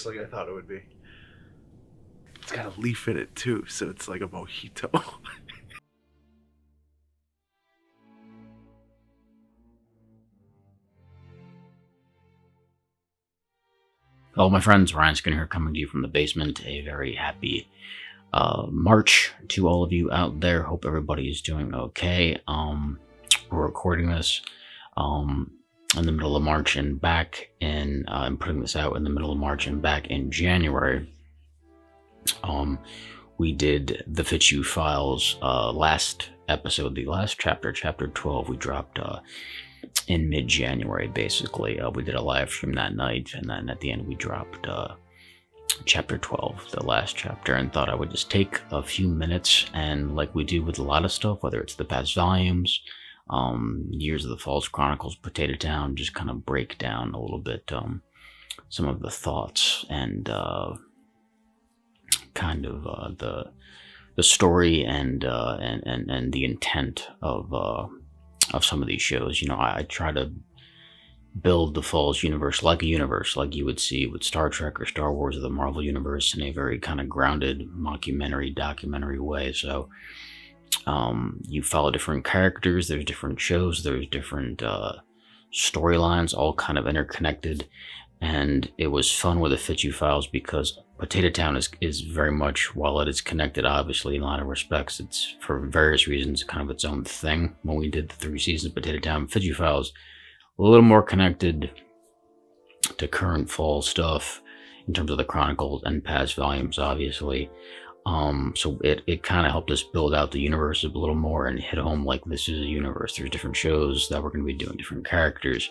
like I thought it would be. It's got a leaf in it too, so it's like a mojito. Hello, my friends. Ryan Skinner here, coming to you from the basement. A very happy March to all of you out there. Hope everybody is doing okay. We're recording this in the middle of March and back in, I'm putting this out in the middle of March and back in January. We did the Fitzhugh Files last episode, the last chapter, chapter 12. We dropped in mid-January, basically. We did a live stream that night, and then at the end we dropped chapter 12, the last chapter, and thought I would just take a few minutes, and like we do with a lot of stuff, whether it's the past volumes, Years of the Falls Chronicles, Potato Town, just kind of break down a little bit some of the thoughts and kind of the story and the intent of some of these shows. You know, I try to build the Falls universe like you would see with Star Trek or Star Wars or the Marvel universe in a very kind of grounded mockumentary, documentary way. So you follow different characters, there's different shows, there's different storylines, all kind of interconnected. And it was fun with the Fitzhugh Files because Potato Town is very much, while it is connected, obviously, in a lot of respects, it's for various reasons kind of its own thing. When we did the 3 seasons of Potato Town, Fitzhugh Files, a little more connected to current fall stuff in terms of the Chronicles and past volumes, obviously. So it kind of helped us build out the universe a little more and hit home like this is a universe. There's different shows that we're going to be doing, different characters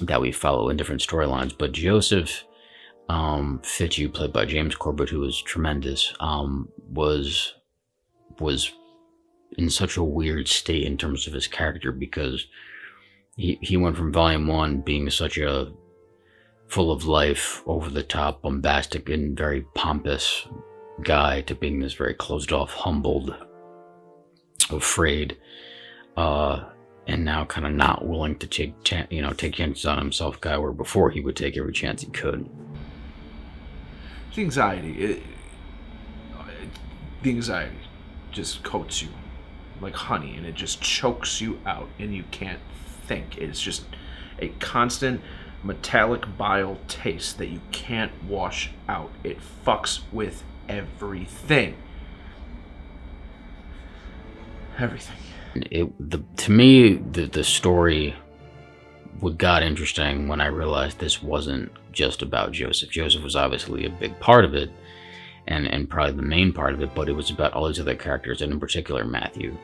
that we follow in different storylines. But Joseph Fitzhugh, played by James Corbett, who was tremendous, was in such a weird state in terms of his character, because he went from volume 1 being such a full of life, over the top, bombastic and very pompous guy to being this very closed off, humbled, afraid, and now kind of not willing to take chances on himself guy, where before he would take every chance he could. The anxiety just coats you like honey, and it just chokes you out, and you can't think. It's just a constant metallic bile taste that you can't wash out. It fucks with everything. Everything. To me, the story got interesting when I realized this wasn't just about Joseph. Joseph was obviously a big part of it, and probably the main part of it, but it was about all these other characters, and in particular Matthew.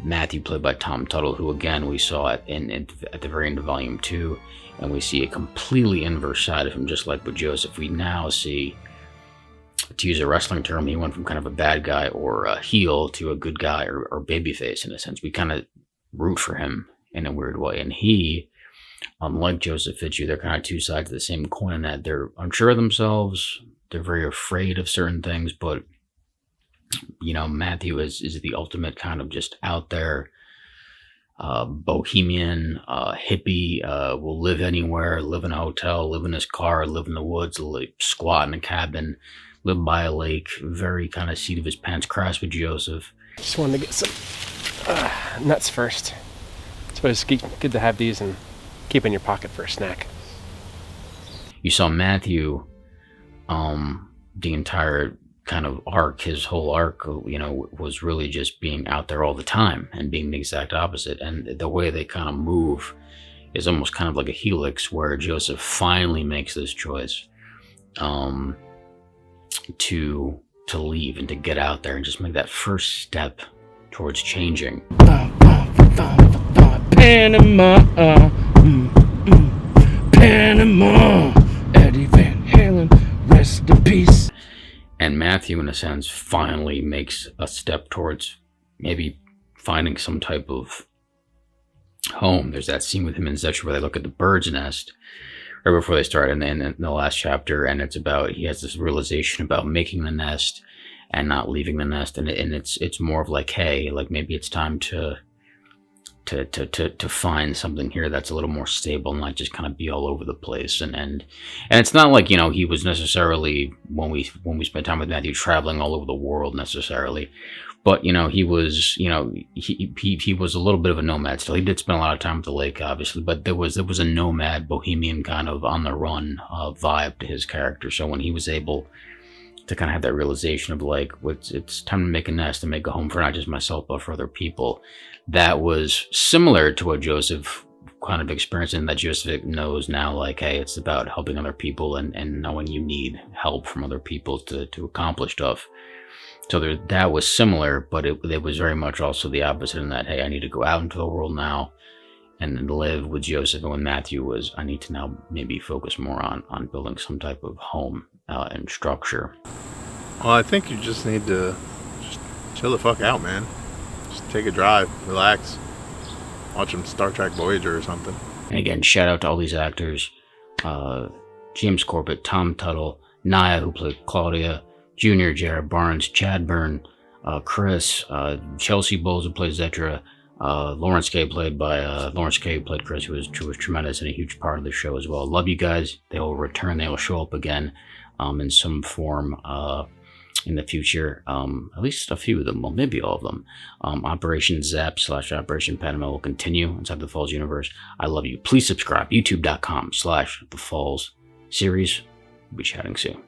Matthew, played by Tom Tuttle, who again we saw at the very end of volume 2, and we see a completely inverse side of him, just like with Joseph. We now see, to use a wrestling term, he went from kind of a bad guy or a heel to a good guy or babyface in a sense. We kind of root for him in a weird way. And he, unlike Joseph Fitzhugh, they're kind of two sides of the same coin, in that they're unsure of themselves, they're very afraid of certain things, but you know, Matthew is the ultimate kind of just out there bohemian, hippie, will live anywhere, live in a hotel, live in his car, live in the woods, squat in a cabin, live by a lake, very kind of seat of his pants crash with Joseph. Just wanted to get some nuts first. It's always good to have these and keep in your pocket for a snack. You saw Matthew, the entire kind of arc, his whole arc, you know, was really just being out there all the time and being the exact opposite. And the way they kind of move is almost kind of like a helix, where Joseph finally makes this choice to leave and to get out there and just make that first step towards changing. Panama, Panama, Eddie Van Halen, rest in peace. And Matthew, in a sense, finally makes a step towards maybe finding some type of home. There's that scene with him and Zetcher where they look at the bird's nest right before they start in the last chapter, and it's about, he has this realization about making the nest and not leaving the nest, and it's more of like, hey, like maybe it's time to to find something here that's a little more stable, not just kind of be all over the place. And it's not like, he was necessarily, when we spent time with Matthew, traveling all over the world necessarily, but he was, he was a little bit of a nomad still. He did spend a lot of time at the lake, obviously, but there was a nomad, bohemian kind of on the run vibe to his character. So when he was able to kind of have that realization of like, it's time to make a nest and make a home for not just myself, but for other people. That was similar to what Joseph kind of experienced, and that Joseph knows now, like, hey, it's about helping other people and knowing you need help from other people to accomplish stuff. So that was similar, but it was very much also the opposite in that, hey, I need to go out into the world now and live with Joseph. And with Matthew was, I need to now maybe focus more on building some type of home and structure. Well, I think you just need to just chill the fuck out, man. Just take a drive, relax, watch some Star Trek Voyager or something. And again, shout out to all these actors. James Corbett, Tom Tuttle, Naya, who played Claudia, Junior, Jared Barnes, Chad Byrne, Chris, Chelsea Bowles, who plays Zetra, Lawrence Kay played Chris, who was tremendous and a huge part of the show as well. Love you guys. They will return. They will show up again in some form in the future. At least a few of them, well, maybe all of them. Operation Zap / Operation Panama will continue inside the Falls universe. I love you. Please subscribe. YouTube.com / The Falls series. We'll be chatting soon.